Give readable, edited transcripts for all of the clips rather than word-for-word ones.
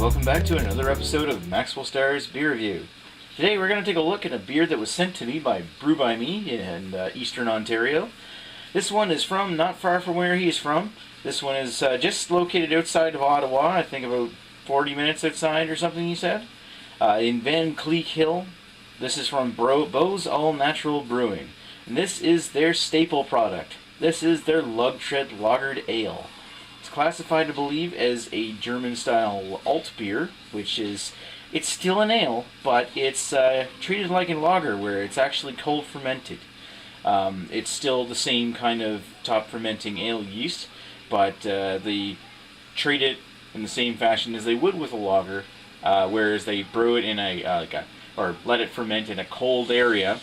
welcome back to another episode of Maxwell Starr's Beer Review. Today we're going to take a look at a beer that was sent to me by BrewByMe in Eastern Ontario. This one is from not far from where he is from. This one is just located outside of Ottawa, I think about 40 minutes outside or something he said, in Van Cleek Hill. This is from Beau's All Natural Brewing. And this is their staple product. This is their Lagered Lagered Ale. It's classified, I believe, as a German-style alt beer, which is, it's still an ale, but it's treated like a lager, where it's actually cold fermented. It's still the same kind of top fermenting ale yeast, but they treat it in the same fashion as they would with a lager, whereas they brew it in or let it ferment in a cold area,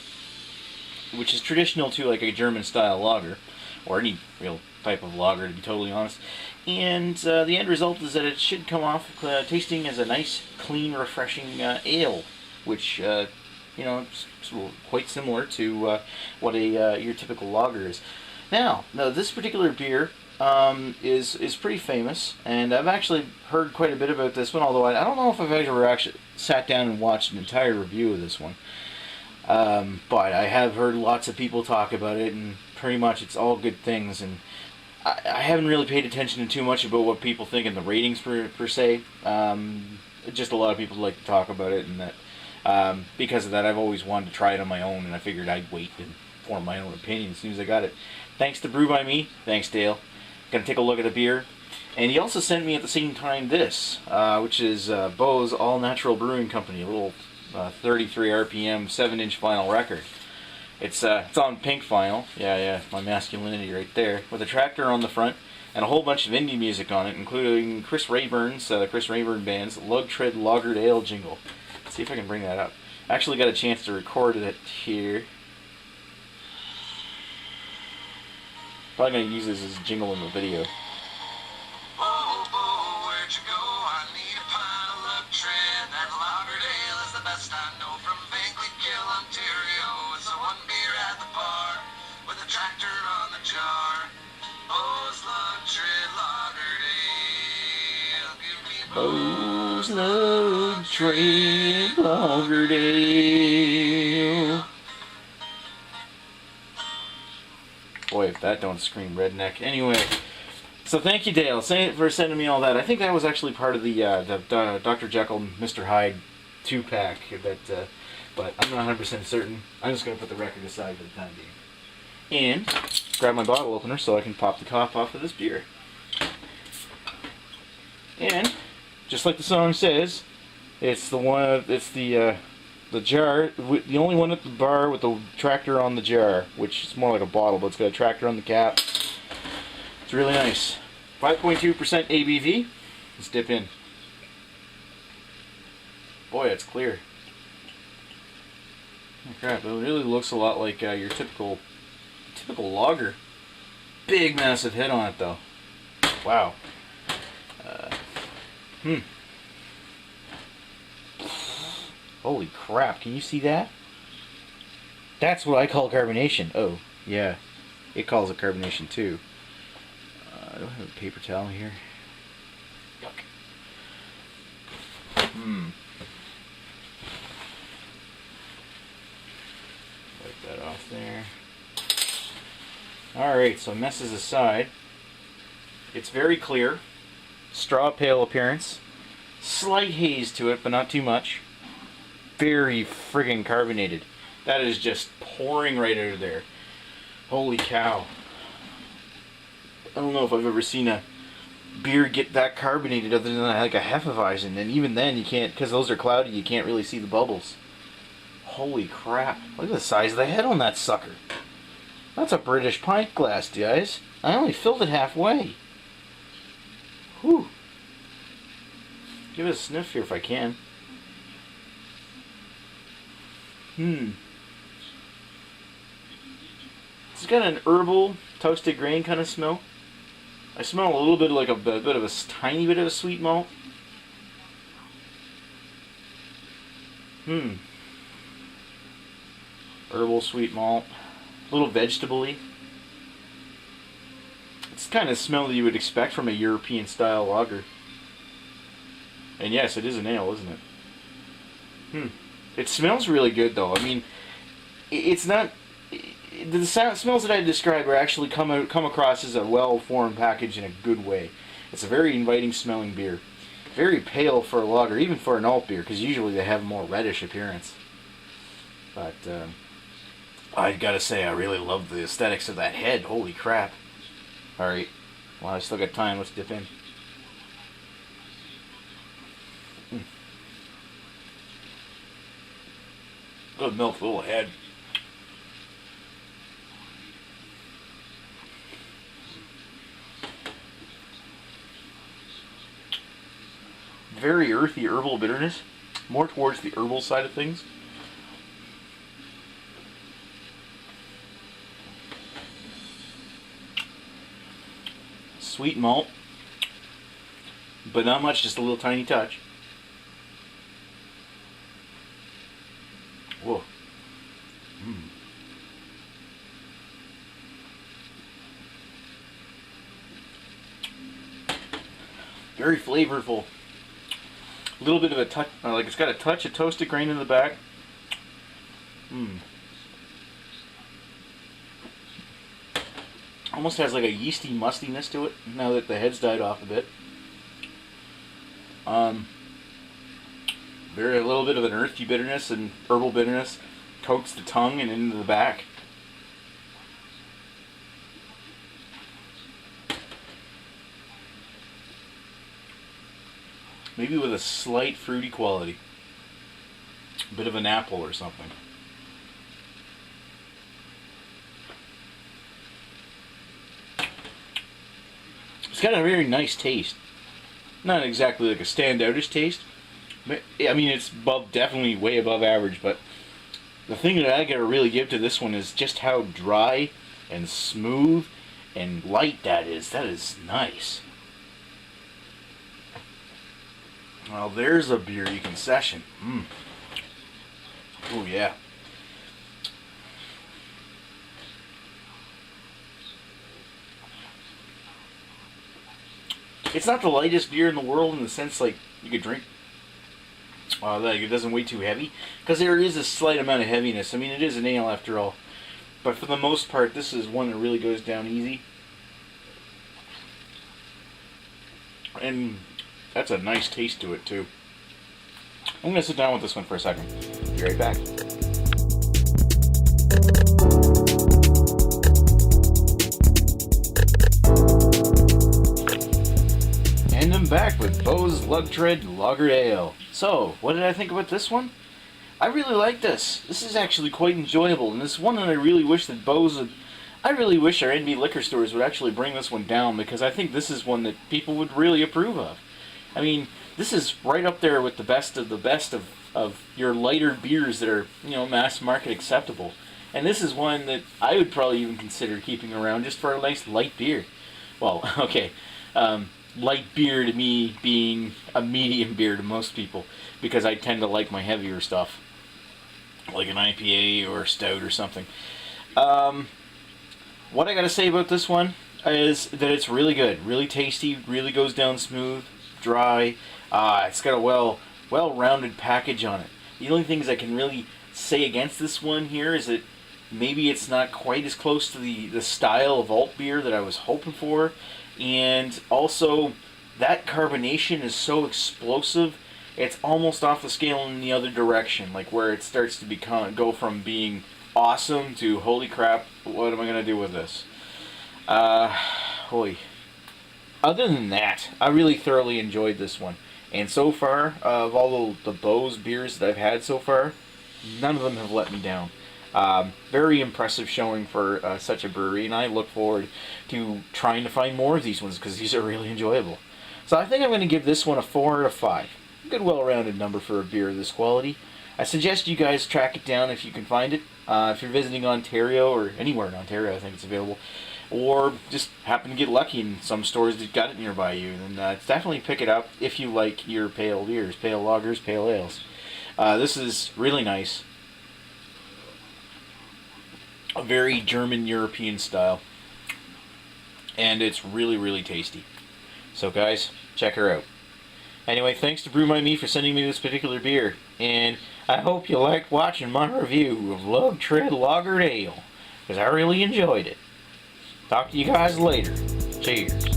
which is traditional to like a German-style lager, or any real type of lager, to be totally honest. And the end result is that it should come off tasting as a nice, clean, refreshing ale, which it's quite similar to what your typical lager is. Now this particular beer is pretty famous, and I've actually heard quite a bit about this one. Although I don't know if I've ever actually sat down and watched an entire review of this one. But I have heard lots of people talk about it, and pretty much it's all good things. And I haven't really paid attention to too much about what people think in the ratings per se. Just a lot of people like to talk about it, and that because of that, I've always wanted to try it on my own, and I figured I'd wait and form my own opinion as soon as I got it. Thanks to BrewByMe. Thanks, Dale. Gonna take a look at the beer. And he also sent me at the same time this, which is Beau's All Natural Brewing Company, a little 33 RPM 7-inch vinyl record. It's on pink vinyl, yeah, my masculinity right there, with a tractor on the front and a whole bunch of indie music on it, including Chris Rayburn's, Chris Rayburn Band's Lagered Lagered Ale jingle. Let's see if I can bring that up. I actually got a chance to record it here. Probably going to use this as a jingle in the video. Beau's Lagered Lagered Ale. Boy, if that don't scream redneck. Anyway, so thank you, Dale, for sending me all that. I think that was actually part of the Dr. Jekyll and Mr. Hyde 2-pack. But I'm not 100% certain. I'm just going to put the record aside for the time being. And grab my bottle opener so I can pop the top off of this beer. And just like the song says, it's the one. It's the jar. The only one at the bar with the tractor on the jar, which is more like a bottle, but it's got a tractor on the cap. It's really nice. 5.2% ABV. Let's dip in. Boy, it's clear. Oh, crap! It really looks a lot like your typical lager. Big, massive head on it, though. Wow. Holy crap, can you see that? That's what I call carbonation. Oh, yeah. It calls it carbonation too. I don't have a paper towel here. Yuck. Wipe that off there. Alright, so messes aside. It's very clear. Straw pale appearance. Slight haze to it, but not too much. Very friggin' carbonated. That is just pouring right out of there. Holy cow. I don't know if I've ever seen a beer get that carbonated other than like a Hefeweizen, and even then you can't, because those are cloudy, you can't really see the bubbles. Holy crap. Look at the size of the head on that sucker. That's a British pint glass, guys. I only filled it halfway. Whew. Give it a sniff here if I can. It's got an herbal, toasted grain kind of smell. I smell a little bit like a bit of a tiny bit of a sweet malt. Herbal sweet malt. A little vegetable-y. It's the kind of smell that you would expect from a European style lager. And yes, it is an ale, isn't it? It smells really good, though. I mean, it's not... The smells that I describe are actually come across as a well-formed package in a good way. It's a very inviting smelling beer. Very pale for a lager, even for an alt beer, because usually they have a more reddish appearance. But I gotta say, I really love the aesthetics of that head. Holy crap. Alright, well, I still got time. Let's dip in. Good mouthful of head. Very earthy herbal bitterness, more towards the herbal side of things. Sweet malt, but not much, just a little tiny touch. Whoa. Very flavorful. A little bit of a touch, like it's got a touch of toasted grain in the back. Almost has like a yeasty mustiness to it now that the head's died off a bit. Very a little bit of an earthy bitterness and herbal bitterness coats the tongue and into the back. Maybe with a slight fruity quality. A bit of an apple or something. It's got a very nice taste. Not exactly like a standoutish taste. But, I mean, it's definitely way above average, but the thing that I gotta really give to this one is just how dry and smooth and light that is. That is nice. Well, there's a beer you can session. Oh, yeah. It's not the lightest beer in the world in the sense, like, you could drink. Like, it doesn't weigh too heavy. Because there is a slight amount of heaviness. I mean, it is an ale after all. But for the most part, this is one that really goes down easy. And that's a nice taste to it, too. I'm going to sit down with this one for a second. Be right back. And I'm back with Beau's Lagered Lager Ale. So, what did I think about this one? I really like this. This is actually quite enjoyable, and this one that I really wish that Beau's would... I really wish our NB liquor stores would actually bring this one down, because I think this is one that people would really approve of. I mean, this is right up there with the best of your lighter beers that are, you know, mass market acceptable. And this is one that I would probably even consider keeping around just for a nice light beer. Well, okay, light beer to me being a medium beer to most people, because I tend to like my heavier stuff, like an IPA or a stout or something. What I gotta say about this one is that it's really good, really tasty, really goes down smooth, dry. It's got a well-rounded package on it. The only things I can really say against this one here is that maybe it's not quite as close to the style of alt beer that I was hoping for, and also that carbonation is so explosive, it's almost off the scale in the other direction, like where it starts to go from being awesome to holy crap, what am I gonna do with this? Holy. Other than that, I really thoroughly enjoyed this one. And so far, of all the Beau's beers that I've had so far, none of them have let me down. Very impressive showing for such a brewery, and I look forward to trying to find more of these ones, because these are really enjoyable. So I think I'm going to give this one a 4 out of 5. Good, well-rounded number for a beer of this quality. I suggest you guys track it down if you can find it. If you're visiting Ontario, or anywhere in Ontario, I think it's available. Or just happen to get lucky in some stores that got it nearby you. And definitely pick it up if you like your pale beers, pale lagers, pale ales. This is really nice. A very German European style. And it's really, really tasty. So guys, check her out. Anyway, thanks to BrewByMe for sending me this particular beer, and I hope you liked watching my review of Lagered Lagered Ale, because I really enjoyed it. Talk to you guys later. Cheers.